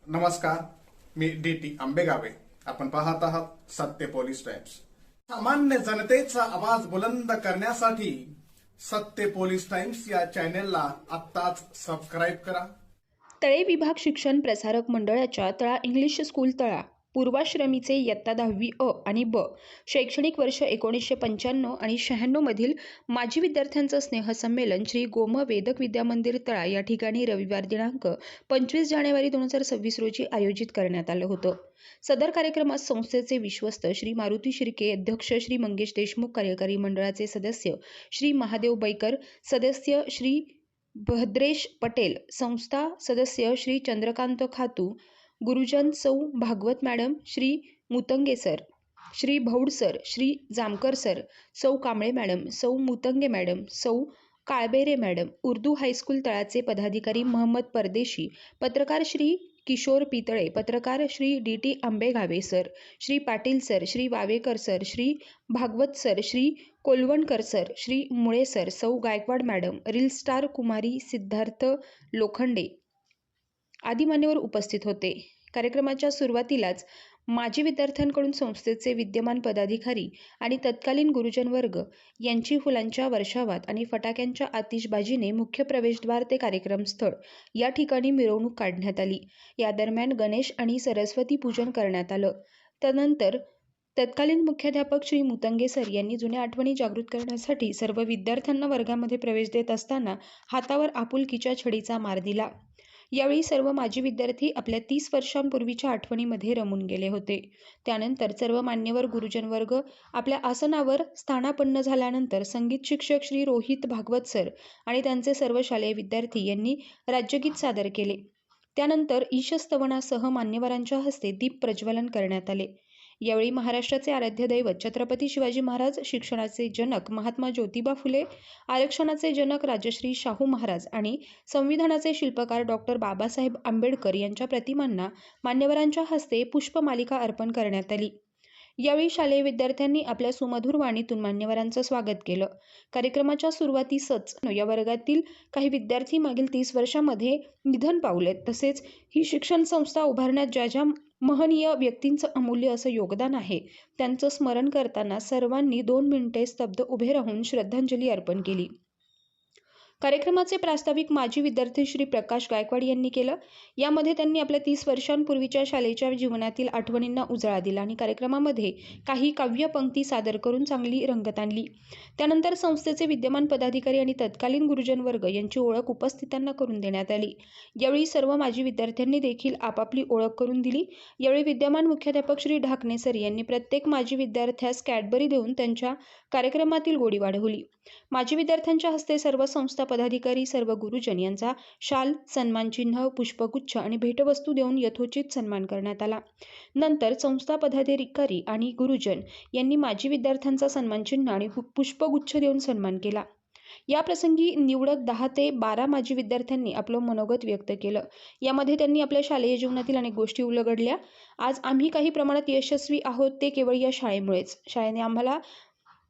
नमस्कार, मी डी.टी. आंबेगावे. आपण पाहत आहात सत्य पोलीस टाइम्स. सामान्य जनतेचा आवाज बुलंद करण्यासाठी सत्य पोलीस टाइम्स या चॅनेलला आत्ताच सबस्क्राईब करा. तळे विभाग शिक्षण प्रसारक मंडळाच्या तळा इंग्लिश स्कूल तळा पूर्वाश्रमीचे इयत्ता 10वी अ आणि ब शैक्षणिक वर्ष 1995 आणि 96 मधील माजी विद्यार्थ्यांचं स्नेहसंमेलन श्री गोम वेदक विद्यामंदिर तळा या ठिकाणी रविवार दिनांक 25 जानेवारी 2026 रोजी आयोजित करण्यात आलं होतं. सदर कार्यक्रमात संस्थेचे विश्वस्त श्री मारुती शिर्के, अध्यक्ष श्री मंगेश देशमुख, कार्यकारी मंडळाचे सदस्य श्री महादेव बैकर, सदस्य श्री भद्रेश पटेल, संस्था सदस्य श्री चंद्रकांत खातू, गुरुजन सौ Bhagwat madam, Shri Mutange sir, Shri Bhaud sir, Shri Jamkar sir, सौ कांबळे मॅडम, सौ मुतंगे मॅडम, सौ काळबेरे मॅडम, उर्दू हायस्कूल तळाचे पदाधिकारी महम्मद परदेशी, पत्रकार श्री किशोर पितळे, पत्रकार Shri D T. Ambegave sir, Shri Patil sir, Shri Vavekar sir, Shri Bhagwat sir, Shri Kolvankar sir, Shri Mule sir, सौ गायकवाड मॅडम, रील स्टार कुमारी सिद्धार्थ लोखंडे आदी मान्यवर उपस्थित होते. कार्यक्रमाच्या सुरुवातीलाच माजी विद्यार्थ्यांकडून संस्थेचे विद्यमान पदाधिकारी आणि तत्कालीन गुरुजन वर्ग यांची फुलांच्या वर्षावात आणि फटाक्यांच्या आतिषबाजीने मुख्य प्रवेशद्वार ते कार्यक्रम स्थळ या ठिकाणी मिरवणूक काढण्यात आली. या दरम्यान गणेश आणि सरस्वती पूजन करण्यात आलं. त्यानंतर तत्कालीन मुख्याध्यापक श्री मुतंगे सर यांनी जुन्या आठवणी जागृत करण्यासाठी सर्व विद्यार्थ्यांना वर्गामध्ये प्रवेश देत असताना हातावर आपुलकीच्या छडीचा मार दिला. यावेळी सर्व माजी विद्यार्थी आपल्या 30 वर्षांपूर्वीच्या आठवणीमध्ये रमून गेले होते. त्यानंतर सर्व मान्यवर गुरुजन वर्ग आपल्या आसनावर स्थानापन्न झाल्यानंतर संगीत शिक्षक श्री रोहित भागवत सर आणि त्यांचे सर्व शालेय विद्यार्थी यांनी राज्यगीत सादर केले. त्यानंतर ईशस्तवनासह मान्यवरांच्या हस्ते दीप प्रज्वलन करण्यात आले. यावेळी महाराष्ट्राचे आराध्य दैवत छत्रपती शिवाजी महाराज, शिक्षणाचे जनक महात्मा ज्योतिबा फुले, आरक्षणाचे जनक राजश्री शाहू महाराज आणि संविधानाचे शिल्पकार डॉक्टर बाबासाहेब आंबेडकर यांच्या प्रतिमांना मान्यवरांच्या हस्ते पुष्पमालिका अर्पण करण्यात आली. यावेळी शालेय विद्यार्थ्यांनी आपल्या सुमधुर वाणीतून मान्यवरांचं स्वागत केलं. कार्यक्रमाच्या सुरुवातीसच या वर्गातील काही विद्यार्थी मागील 30 वर्षांमध्ये निधन पावलेत. तसेच ही शिक्षण संस्था उभारण्यात ज्या ज्या महनीय व्यक्तींचं अमूल्य असं योगदान आहे त्यांचं स्मरण करताना सर्वांनी 2 मिनिटे स्तब्ध उभे राहून श्रद्धांजली अर्पण केली. कार्यक्रमाचे प्रास्ताविक माजी विद्यार्थी श्री प्रकाश गायकवाड यांनी केलं. यामध्ये त्यांनी आपल्या 30 वर्षांपूर्वीच्या शाळेच्या जीवनातील आठवणींना उजाळा दिला आणि कार्यक्रमामध्ये काही काव्यपंक्ती सादर करून चांगली रंगत आणली. त्यानंतर संस्थेचे विद्यमान पदाधिकारी आणि तत्कालीन गुरुजन वर्ग यांची ओळख उपस्थितांना करून देण्यात आली. यावेळी सर्व माजी विद्यार्थ्यांनी देखील आपापली ओळख करून दिली. यावेळी विद्यमान मुख्याध्यापक श्री ढाकणे सर यांनी प्रत्येक माजी विद्यार्थ्यास कॅडबरी देऊन त्यांच्या कार्यक्रमातील गोडी वाढवली. माजी विद्यार्थ्यांच्या हस्ते सर्व संस्था पदाधिकारी, सर्व गुरुजन यांचा शाल, सन्मानचिन्ह, पुष्पगुच्छ आणि भेटवस्तू देऊन यथोचित सन्मान करण्यात आला. नंतर संस्था पदाधिकारी आणि गुरुजन यांनी माजी विद्यार्थ्यांचा सन्मानचिन्ह आणि पुष्पगुच्छ देऊन सन्मान केला. या प्रसंगी निवडक 10 ते 12 माजी विद्यार्थ्यांनी आपलं मनोगत व्यक्त केलं. यामध्ये त्यांनी आपल्या शालेय जीवनातील अनेक गोष्टी उलगडल्या. आज आम्ही काही प्रमाणात यशस्वी आहोत ते केवळ या शाळेमुळेच. शाळेने आम्हाला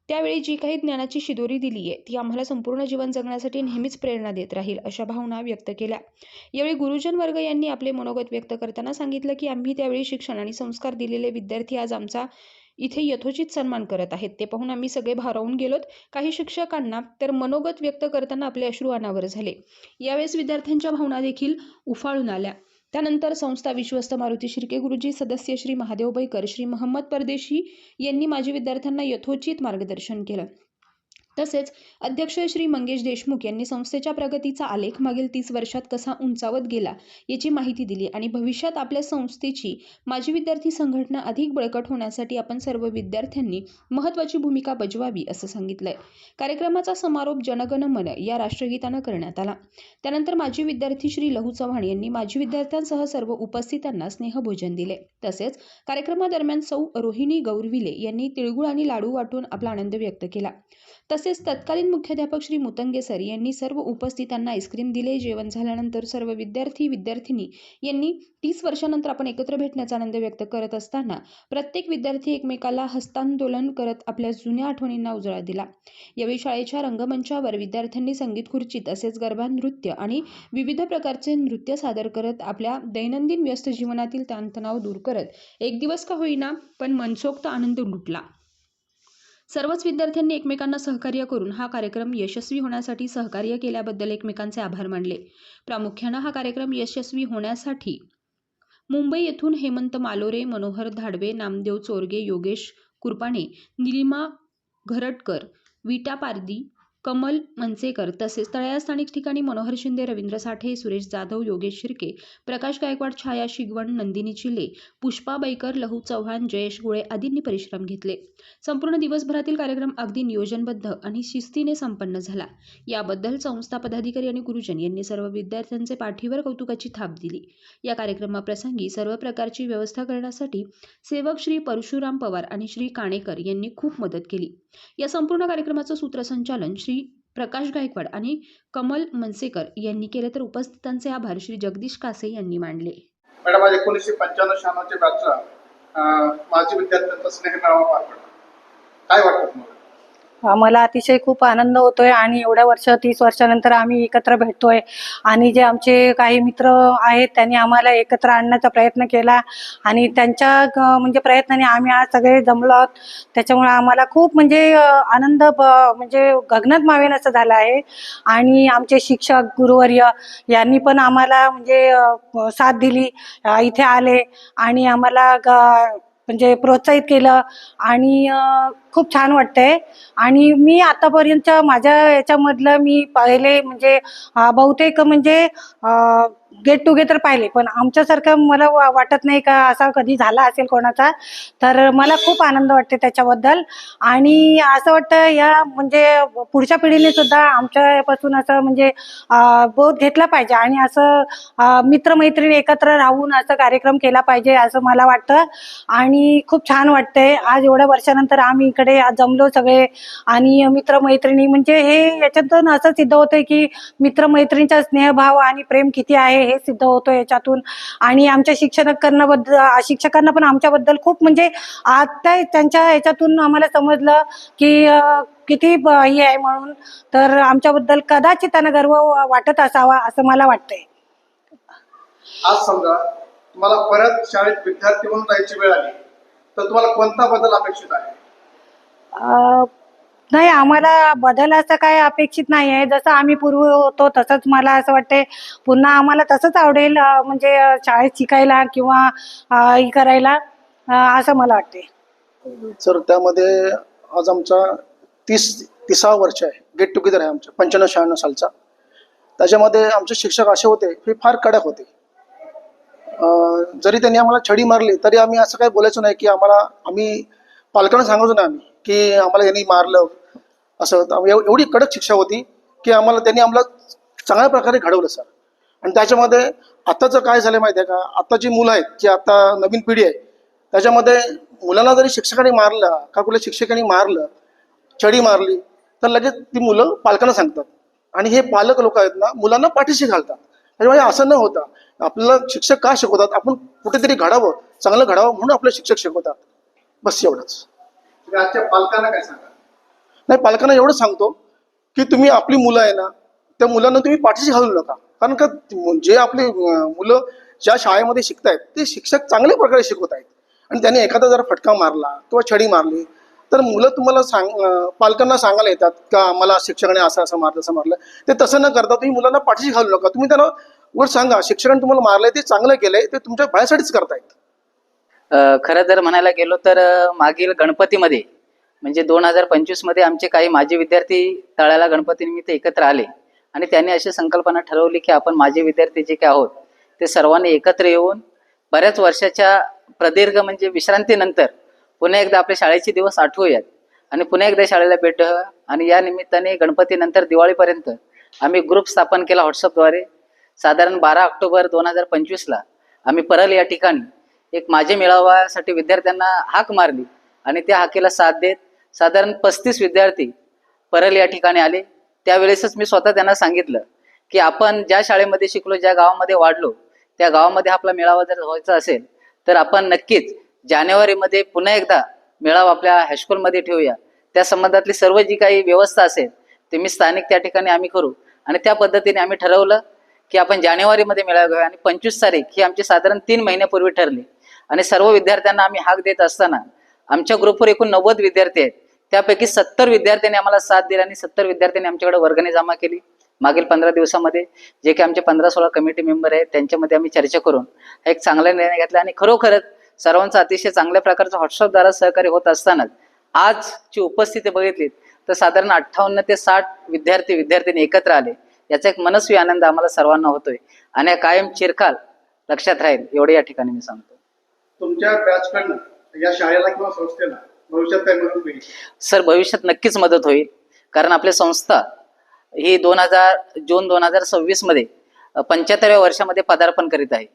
त्यावेळी जी काही ज्ञानाची शिदोरी दिली आहे ती आम्हाला संपूर्ण जीवन जगण्यासाठी नेहमीच प्रेरणा देत राहील, अशा भावना व्यक्त केल्या. यावेळी गुरुजन वर्ग यांनी आपले मनोगत व्यक्त करताना सांगितलं की आम्ही त्यावेळी शिक्षण आणि संस्कार दिलेले विद्यार्थी आज आमचा इथे यथोचित सन्मान करत आहेत. ते पाहून आम्ही सगळे भारावून गेलोत. काही शिक्षकांना तर मनोगत व्यक्त करताना आपले अश्रू अनावर झाले. यावेळेस विद्यार्थ्यांच्या भावना देखील उफाळून आल्या. त्यानंतर संस्था विश्वस्त मारुती शिर्के गुरुजी, सदस्य श्री महादेव बैकर, श्री महम्मद परदेशी यांनी माजी विद्यार्थ्यांना यथोचित मार्गदर्शन केलं. तसेच अध्यक्ष श्री मंगेश देशमुख यांनी संस्थेच्या प्रगतीचा आलेख मागील 30 वर्षात कसा उंचावत गेला याची माहिती दिली आणि भविष्यात आपल्या संस्थेची माजी विद्यार्थी संघटना अधिक बळकट होण्यासाठी आपण सर्व विद्यार्थ्यांनी महत्त्वाची भूमिका बजवावी असं सांगितलंय. कार्यक्रमाचा समारोप जनगण मन या राष्ट्रगीतानं करण्यात आला. त्यानंतर माजी विद्यार्थी श्री लहू चव्हाण यांनी माजी विद्यार्थ्यांसह सर्व उपस्थितांना स्नेहभोजन दिले. तसेच कार्यक्रमादरम्यान सौ रोहिणी गौरविले यांनी तिळगुळ आणि लाडू वाटून आपला आनंद व्यक्त केला. तसेच तसेच तत्कालीन मुख्याध्यापक श्री मुतंगे सर यांनी सर्व उपस्थितांना आईस्क्रीम दिले. जेवण झाल्यानंतर सर्व विद्यार्थी यांनी 30 वर्षानंतर आपण एकत्र भेटण्याचा आनंद व्यक्त करत असताना प्रत्येक विद्यार्थी एकमेकाला हस्तांदोलन करत आपल्या जुन्या आठवणींना उजाळा दिला. यावेळी शाळेच्या रंगमंचावर विद्यार्थ्यांनी संगीत खुर्ची तसेच गरबा नृत्य आणि विविध प्रकारचे नृत्य सादर करत आपल्या दैनंदिन व्यस्त जीवनातील ताणतणाव दूर करत एक दिवस का होईना पण मनसोक्त आनंद लुटला. सर्वच विद्यार्थ्यांनी एकमेकांना सहकार्य करून हा कार्यक्रम यशस्वी होण्यासाठी सहकार्य केल्याबद्दल एकमेकांचे आभार मानले. प्रामुख्याने हा कार्यक्रम यशस्वी होण्यासाठी मुंबई येथून हेमंत मालोरे, मनोहर धाडवे, नामदेव चोरगे, योगेश कुरपाणे, निलिमा घरटकर, विटा पारदी, कमल मनसेकर तसेच तळ्या स्थानिक ठिकाणी मनोहर शिंदे, रवींद्र साठे, सुरेश जाधव, योगेश शिर्के, प्रकाश गायकवाड, छाया शिगवण, नंदिनी चिले, पुष्पा बैकर, लहू चव्हाण, जयेश गोळे आदींनी परिश्रम घेतले. संपूर्ण दिवसभरातील कार्यक्रम अगदी नियोजनबद्ध आणि शिस्तीने संपन्न झाला. याबद्दल संस्था पदाधिकारी आणि गुरुजन यांनी सर्व विद्यार्थ्यांचे पाठीवर कौतुकाची थाप दिली. या कार्यक्रमाप्रसंगी सर्व प्रकारची व्यवस्था करण्यासाठी सेवक श्री परशुराम पवार आणि श्री काणेकर यांनी खूप मदत केली. या संपूर्ण कार्यक्रमाचं सूत्रसंचालन श्री प्रकाश गायकवाड आणि कमल मनसेकर यांनी केले तर उपस्थितांचे आभार श्री जगदीश कासे यांनी मानले. मॅडम, आज 1995-96 बॅचचा माजी विद्यार्थ्यांचा स्नेहमेळावा पार पडला. काय वाटतं तुम्हाला? मला अतिशय खूप आनंद होतोय आणि एवढ्या 30 वर्षानंतर आम्ही एकत्र भेटतोय आणि जे आमचे काही मित्र आहेत त्यांनी आम्हाला एकत्र आणण्याचा प्रयत्न केला आणि त्यांच्या म्हणजे प्रयत्नाने आम्ही आज सगळे जमलो आहोत. त्याच्यामुळे आम्हाला खूप म्हणजे आनंद म्हणजे गगनात मावेन असं झालं आहे. आणि आमचे शिक्षक गुरुवर्य यांनी पण आम्हाला म्हणजे साथ दिली, इथे आले आणि आम्हाला म्हणजे प्रोत्साहित केलं आणि खूप छान वाटतंय. आणि मी आतापर्यंत माझ्या याच्यामधलं मी पहिले म्हणजे बहुतेक म्हणजे गेट टुगेदर पाहिले, पण आमच्यासारखं मला वाटत नाही का असा कधी झाला असेल कोणाचा. तर मला खूप आनंद वाटते त्याच्याबद्दल. आणि असं वाटतं या म्हणजे पुढच्या पिढीने सुद्धा आमच्यापासून असं म्हणजे बोध घेतला पाहिजे आणि असं मित्रमैत्रिणी एकत्र राहून असं कार्यक्रम केला पाहिजे असं मला वाटतं. आणि खूप छान वाटतंय आज एवढ्या वर्षानंतर आम्ही इकडे आज जमलो सगळे आणि मित्रमैत्रिणी म्हणजे हे याच्यातून असं सिद्ध होतंय की मित्रमैत्रिणीचा स्नेहभाव आणि प्रेम किती आहे हे सिद्ध होतं याच्यातून. आणि आमच्या शिक्षकांना पण आमच्याबद्दल खूप म्हणजे आता त्यांच्या याच्यातून आम्हाला समजलं की किती हे आहे म्हणून. तर आमच्याबद्दल कदाचित त्यांना गर्व वाटत असावा असं मला वाटतंय. आज समजा तुम्हाला परत शाळेत विद्यार्थी म्हणून जायची वेळ आली तर तुम्हाला कोणता बदल अपेक्षित आहे? नाही, आम्हाला बदल असं काय अपेक्षित नाही आहे. जसं आम्ही पूर्वी होतो तसंच मला असं वाटते पुन्हा आम्हाला तसंच आवडेल म्हणजे शाळेत शिकायला किंवा हे करायला असं मला वाटते. सर, त्यामध्ये आज आमचा 30वा वर्ष आहे. गेट टुगेदर आहे आमच्या 95-96 सालचा. त्याच्यामध्ये आमचे शिक्षक असे होते हे फार कडक होते. जरी त्यांनी आम्हाला छडी मारली तरी आम्ही असं काही बोलायचो नाही की आम्ही पालकांना सांगायचो ना आम्ही की आम्हाला यांनी मारलं असं. एवढी कडक शिक्षा होती की त्यांनी आम्हाला चांगल्या प्रकारे घडवलं सर. आणि त्याच्यामध्ये आताचं काय झालं माहिती आहे का, आताची मुलं आहेत जी आता नवीन पिढी आहे त्याच्यामध्ये मुलांना जरी शिक्षकाने मारलं का कुठल्या शिक्षकाने मारलं, छडी मारली तर लगेच ती मुलं पालकांना सांगतात आणि हे पालक लोक आहेत ना मुलांना पाठीशी घालतात. त्याच्यामुळे असं न होता आपल्याला शिक्षक का शिकवतात, आपण कुठेतरी घडावं, चांगलं घडावं म्हणून आपले शिक्षक शिकवतात. बस एवढंच. आजच्या पालकांना काय सांगा? नाही, पालकांना एवढं सांगतो की तुम्ही आपली मुलं आहे ना त्या मुलांना तुम्ही पाठीशी घालू नका. कारण का जे आपली मुलं ज्या शाळेमध्ये शिकतायत ते शिक्षक चांगल्या प्रकारे शिकवत आहेत आणि त्यांनी एखादा जर फटका मारला किंवा छडी मारली तर मुलं तुम्हाला पालकांना सांगायला येतात का मला शिक्षकाने असं मारलं असं मारलं. ते तसं न करता तुम्ही मुलांना पाठीशी घालू नका. तुम्ही त्यांना वर सांगा शिक्षकाने तुम्हाला मारलंय ते चांगलं केलंय, ते तुमच्या भयासाठीच करतायत. खरं जर म्हणायला गेलो तर मागील गणपतीमध्ये म्हणजे 2025 मध्ये आमचे काही माजी विद्यार्थी तळ्याला गणपतीनिमित्त एकत्र आले आणि त्यांनी अशी संकल्पना ठरवली की आपण माजी विद्यार्थी जे काय आहोत ते सर्वांनी एकत्र येऊन बऱ्याच वर्षाच्या प्रदीर्घ म्हणजे विश्रांतीनंतर पुन्हा एकदा आपल्या शाळेचे दिवस आठवूयात आणि पुन्हा एकदा शाळेला भेटूया. आणि या निमित्ताने गणपतीनंतर दिवाळीपर्यंत आम्ही ग्रुप स्थापन केला व्हॉट्सअपद्वारे. साधारण 12 ऑक्टोबर 2025ला आम्ही परळ या ठिकाणी एक माझे मेळाव्यासाठी विद्यार्थ्यांना हाक मारली आणि त्या हाकेला साथ देत साधारण 35 विद्यार्थी परळ या ठिकाणी आले. त्यावेळेसच मी स्वतः त्यांना सांगितलं की आपण ज्या शाळेमध्ये शिकलो, ज्या गावामध्ये वाढलो, त्या गावामध्ये आपला मेळावा जर व्हायचा असेल तर आपण नक्कीच जानेवारीमध्ये पुन्हा एकदा मेळावा आपल्या हायस्कूलमध्ये ठेवूया. त्या संबंधातली सर्व जी काही व्यवस्था असेल ते मी स्थानिक त्या ठिकाणी आम्ही करू. आणि त्या पद्धतीने आम्ही ठरवलं की आपण जानेवारीमध्ये मेळावा घेऊया. आणि 25 तारीख ही आमची साधारण 3 महिन्यापूर्वी ठरली. आणि सर्व विद्यार्थ्यांना आम्ही हाक देत असताना आमच्या ग्रुपवर एकूण 90 विद्यार्थी आहेत. त्यापैकी 70 विद्यार्थ्यांनी आम्हाला साथ दिली आणि 70 विद्यार्थ्यांनी आमच्याकडे वर्गणी जमा केली. मागील 15 दिवसामध्ये जे काही आमचे 15-16 कमिटी मेंबर आहेत त्यांच्यामध्ये आम्ही चर्चा करून एक चांगला निर्णय घेतला. आणि खरोखरच सर्वांचा अतिशय चांगल्या प्रकारचं व्हॉट्सअपद्वारा सहकार्य होत असतानाच आजची उपस्थिती बघितली तर साधारण 58 ते 60 विद्यार्थी एकत्र आले. याचा एक मनस्वी आनंद आम्हाला सर्वांना होतोय आणि कायम चिरकाल लक्षात राहील एवढे या ठिकाणी मी सांगतो. तुमच्या बॅचकडनं या शाळेला किंवा संस्थेला भविष्यात काय मदत होईल? सर, भविष्यात नक्कीच मदत होईल. कारण आपली संस्था ही जून 2026 मध्ये 75व्या वर्षामध्ये पदार्पण करीत आहे.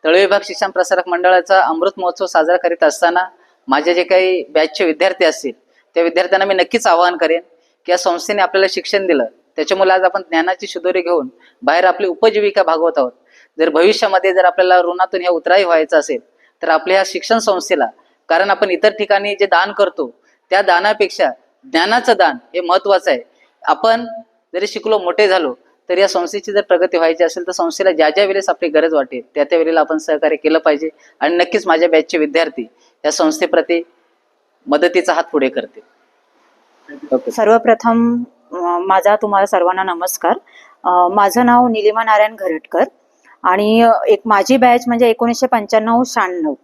तळोजा विभाग शिक्षण प्रसारक मंडळाचा अमृत महोत्सव साजरा करीत असताना माझे जे काही बॅचचे विद्यार्थी असतील त्या विद्यार्थ्यांना मी नक्कीच आवाहन करेन की या संस्थेने आपल्याला शिक्षण दिलं, त्याच्यामुळे आज आपण ज्ञानाची शिदोरी घेऊन बाहेर आपली उपजीविका भागवत आहोत. जर भविष्यामध्ये जर आपल्याला ऋणातून हे उतराई व्हायचं असेल तर आपल्या ह्या शिक्षण संस्थेला, कारण आपण इतर ठिकाणी जे दान करतो त्या दानापेक्षा ज्ञानाचं दान हे महत्वाचं आहे. आपण जरी शिकलो, मोठे झालो, तर या संस्थेची जर प्रगती व्हायची असेल तर संस्थेला ज्या ज्या वेळेस आपली गरज वाटेल त्या त्या वेळेला आपण सहकार्य केलं पाहिजे. आणि नक्कीच माझ्या बॅचचे विद्यार्थी या संस्थेप्रती मदतीचा हात पुढे करतील. ओके. सर्वप्रथम माझा तुम्हाला सर्वांना नमस्कार. माझं नाव निलिमा नारायण घरटकर आणि एक माझी बॅच म्हणजे 1995-96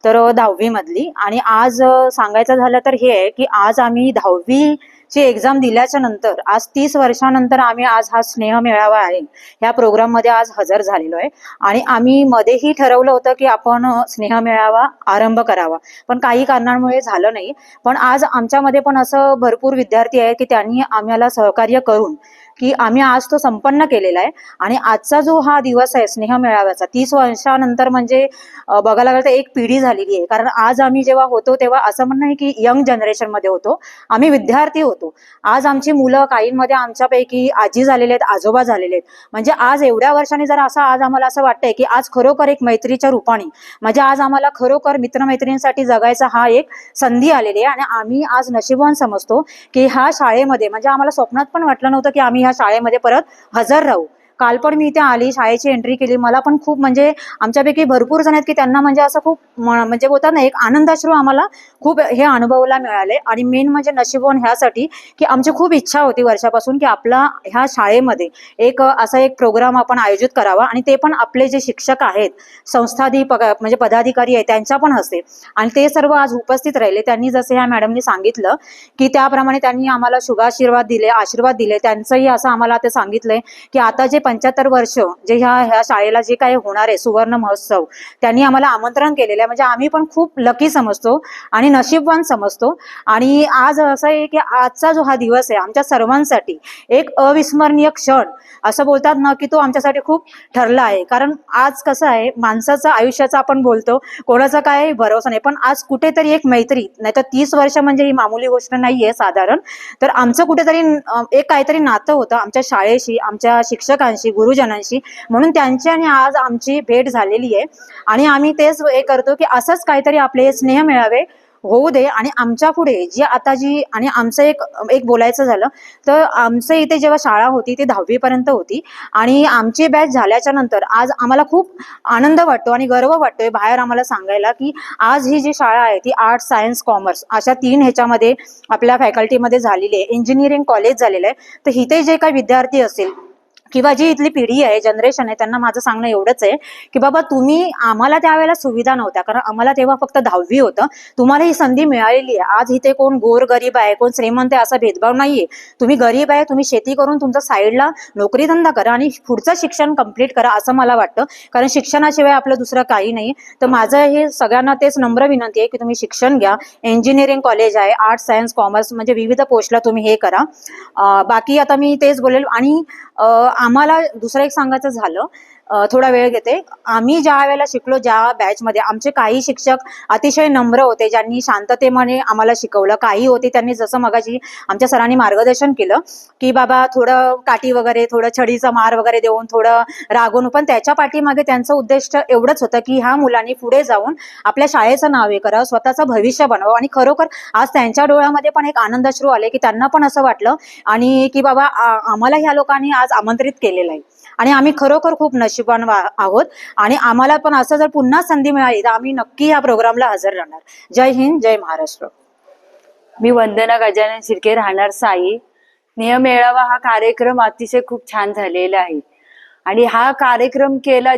तर 10वी मधली. आणि आज सांगायचं झालं तर हे आहे की आज आम्ही 10वीची एक्झाम दिल्याच्या नंतर आज 30 वर्षानंतर आम्ही आज हा स्नेह मेळावा आहे ह्या प्रोग्राम मध्ये आज हजर झालेलो आहे. आणि आम्ही मध्येही ठरवलं होतं की आपण स्नेह मेळावा आरंभ करावा, पण काही कारणांमुळे झालं नाही. पण आज आमच्यामध्ये पण असं भरपूर विद्यार्थी आहे की त्यांनी आम्हाला सहकार्य करून की आम्ही आज तो संपन्न केलेला आहे. आणि आजचा जो हा दिवस आहे स्नेह मेळाव्याचा 30 वर्षानंतर म्हणजे बघायला गेलं तर एक पिढी झालेली आहे. कारण आज आम्ही जेव्हा होतो तेव्हा असं म्हणणं आहे की यंग जनरेशन मध्ये होतो, आम्ही विद्यार्थी होतो. आज आमची मुलं काहींमध्ये आमच्यापैकी आजी झालेले आहेत, आजोबा झालेले आहेत. म्हणजे आज एवढ्या वर्षांनी जर असं आज आम्हाला असं वाटतंय की आज खरोखर एक मैत्रीच्या रूपाने म्हणजे आज आम्हाला खरोखर मित्रमैत्रिणींसाठी जगायचा हा एक संधी आलेली आहे. आणि आम्ही आज नशीबवान समजतो की ह्या शाळेमध्ये म्हणजे आम्हाला स्वप्नात पण वाटलं नव्हतं की आम्ही ह्या शाळेमध्ये परत हजर राहू. काल पण मी इथे आली, शाळेची एंट्री केली, मला पण खूप म्हणजे आमच्यापैकी भरपूर जण आहेत की त्यांना म्हणजे असं खूप म्हणजे बोलतात ना एक आनंदाश्रू आम्हाला खूप हे अनुभवायला मिळाले. आणि मेन म्हणजे नशीबवान ह्यासाठी की आमची खूप इच्छा होती वर्षापासून की आपला ह्या शाळेमध्ये एक असा एक प्रोग्राम आपण आयोजित करावा आणि ते पण आपले जे शिक्षक आहेत, म्हणजे पदाधिकारी आहेत त्यांच्या पण हस्ते. आणि ते सर्व आज उपस्थित राहिले. त्यांनी जसे ह्या मॅडमनी सांगितलं की त्याप्रमाणे त्यांनी आम्हाला शुभाशीर्वाद दिले, आशीर्वाद दिले. त्यांचंही असं आम्हाला ते सांगितलंय की आता जे 75 वर्ष जे ह्या शाळेला जे काही होणार आहे सुवर्ण महोत्सव त्यांनी आम्हाला आमंत्रण केलेलं आहे. म्हणजे आम्ही पण खूप लकी समजतो आणि नशीबवान समजतो. आणि आज असं आहे की आजचा जो हा दिवस आहे आमच्या सर्वांसाठी एक अविस्मरणीय क्षण असं बोलतात ना की तो आमच्यासाठी खूप ठरला आहे. कारण आज कसं आहे माणसाचं आयुष्याचं आपण बोलतो कोणाचा काय भरोसा नाही, पण आज कुठेतरी एक मैत्री नाही तर 30 वर्ष म्हणजे ही मामूली गोष्ट नाहीये साधारण. तर आमचं कुठेतरी एक काहीतरी नातं होतं आमच्या शाळेशी, आमच्या शिक्षकांशी, गुरुजनांशी, म्हणून त्यांची आणि आज आमची भेट झालेली आहे. आणि आम्ही तेच हे करतो की असंच काहीतरी आपले स्नेह मेळावे होऊ दे. आणि आमच्या पुढे जी आता जी आणि आमचं एक बोलायचं झालं तर आमचं इथे जेव्हा शाळा होती ती 10वी पर्यंत होती आणि आमची बॅच झाल्याच्या नंतर आज आम्हाला खूप आनंद वाटतो आणि गर्व वाटतोय बाहेर आम्हाला सांगायला की आज ही जी शाळा आहे ती आर्ट्स, सायन्स, कॉमर्स अशा 3 ह्याच्यामध्ये आपल्या फॅकल्टीमध्ये झालेली आहे. इंजिनिअरिंग कॉलेज झालेलं आहे. तर इथे जे काही विद्यार्थी असेल किंवा जी इथली पिढी आहे, जनरेशन आहे, त्यांना माझं सांगणं एवढंच आहे की बाबा तुम्ही आम्हाला त्यावेळेला सुविधा नव्हत्या, कारण आम्हाला तेव्हा फक्त 10वी होतं. तुम्हाला ही संधी मिळालेली आहे. आज इथे कोण गोर गरीब आहे, कोण श्रीमंत आहे असा भेदभाव नाहीये. तुम्ही गरीब आहे, तुम्ही शेती करून तुमचा साईडला नोकरीधंदा करा आणि पुढचं शिक्षण कंप्लीट करा असं मला वाटतं. कारण शिक्षणाशिवाय आपलं दुसरं काही नाही. तर माझं हे सगळ्यांना तेच नम्र विनंती आहे की तुम्ही शिक्षण घ्या. इंजिनिअरिंग कॉलेज आहे, आर्ट्स, सायन्स, कॉमर्स म्हणजे विविध पोस्टला तुम्ही हे करा. बाकी आता मी तेच बोलेल. आणि आम्हाला दुसरं एक सांगायचं झालं थोडा वेळ घेते. आम्ही ज्या वेळेला शिकलो, ज्या बॅचमध्ये आमचे काही शिक्षक अतिशय नम्र होते, ज्यांनी शांततेमध्ये आम्हाला शिकवलं. काही होते त्यांनी जसं मगाशी आमच्या सरांनी मार्गदर्शन केलं की बाबा थोडं काठी वगैरे, थोडं छडीचा मार वगैरे देऊन, थोडं रागवून, पण त्याच्या पाठीमागे त्यांचं उद्दिष्ट एवढंच होतं की ह्या मुलांनी पुढे जाऊन आपल्या शाळेचं नाव हे करावं, स्वतःचं भविष्य बनवावं. आणि खरोखर आज त्यांच्या डोळ्यामध्ये पण एक आनंदाश्रू आले की त्यांना पण असं वाटलं आणि की बाबा आम्हाला ह्या लोकांनी आज आमंत्रित केलेलं आहे आणि आम्ही खरोखर खूप नशिबान आहोत. आणि आम्हाला पण असं जर पुन्हा संधी मिळाली तर आम्ही नक्की या प्रोग्रामला हजर राहणार. जय हिंद, जय महाराष्ट्र. मी वंदना गजानन शिर्के, राहणार साई. नियमेळावा हा कार्यक्रम अतिशय खूप छान झालेला आहे आणि हा कार्यक्रम केला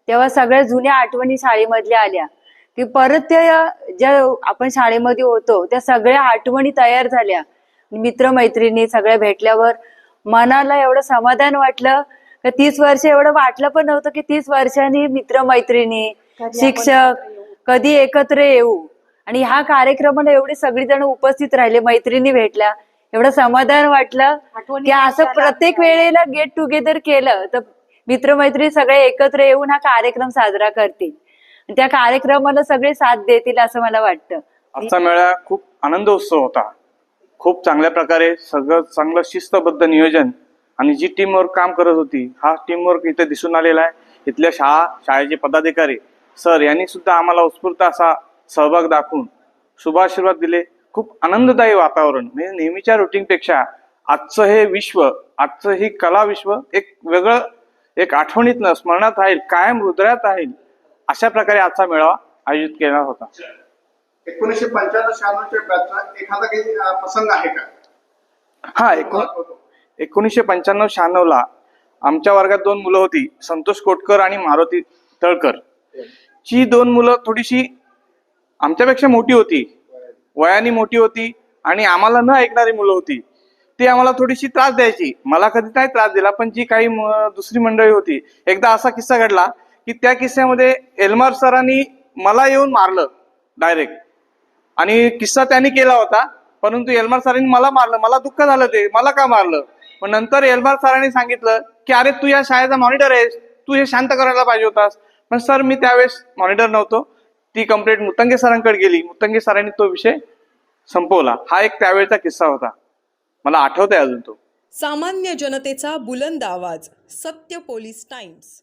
तेव्हा सगळ्या जुन्या आठवणी शाळेमधल्या आल्या की परत त्या ज्या आपण शाळेमध्ये होतो त्या सगळ्या आठवणी तयार झाल्या. मित्रमैत्रिणी सगळ्या भेटल्यावर मनाला एवढं समाधान वाटलं की 30 वर्ष एवढं वाटलं पण नव्हतं की 30 वर्षांनी मित्रमैत्रिणी, शिक्षक कधी एकत्र येऊ. आणि ह्या कार्यक्रमाला एवढे सगळेजण उपस्थित राहिले, मैत्रिणी भेटल्या, एवढं समाधान वाटलं की असं प्रत्येक वेळेला गेट टुगेदर केलं तर मित्रमैत्रिणी सगळे एकत्र येऊन हा कार्यक्रम साजरा करतील. त्या कार्यक्रमाला सगळे साथ देतील असं मला वाटतं. आजचा मेळा खूप आनंद उत्सव होता. खूप चांगल्या प्रकारे सगळं चांगलं शिस्तबद्ध नियोजन आणि जी टीमवर्क काम करत होती, हा टीमवर्क इथे दिसून आलेला आहे. इथल्या शाळेचे पदाधिकारी सर यांनी सुद्धा आम्हाला उत्स्फूर्त असा सहभाग दाखवून शुभाशीर्वाद दिले. खूप आनंददायी वातावरण, म्हणजे नेहमीच्या रुटीनपेक्षा आजचं हे विश्व, आजचं ही कला विश्व एक वेगळं, एक आठवणीत स्मरणात राहील, कायम हृदयात राहील, अशा प्रकारे आजचा मेळावा आयोजित केला होता. 1995-96 बॅचचा एखादा काही प्रसंग आहे का? हा, 1995-96 आमच्या वर्गात 2 मुलं होती, संतोष कोटकर आणि मारुती तळकर. जी 2 मुलं थोडीशी आमच्यापेक्षा मोठी होती, वयाने मोठी होती आणि आम्हाला न ऐकणारी मुलं होती. ती आम्हाला थोडीशी त्रास द्यायची. मला कधी नाही त्रास दिला, पण जी काही दुसरी मंडळी होती, एकदा असा किस्सा घडला की त्या किस्स्यामध्ये एल्मार सरांनी मला येऊन मारलं डायरेक्ट. आणि किस्सा त्यांनी केला होता, परंतु एल्मार सरांनी मला मारलं. मला दुःख झालं, ते मला का मारलं. पण नंतर एल्मार सरांनी सांगितलं की अरे तू या शाळेचा मॉनिटर आहेस, तू हे शांत करायला पाहिजे होतास. पण सर मी त्यावेळेस मॉनिटर नव्हतो. ती कंप्लेंट मुतंगे सरांकडे गेली. मुतंगे सरांनी तो विषय संपवला. हा एक त्यावेळेचा किस्सा होता, मला आठवतंय अजून तो. सामान्य जनतेचा बुलंद आवाज, सत्य पोलीस टाइम्स.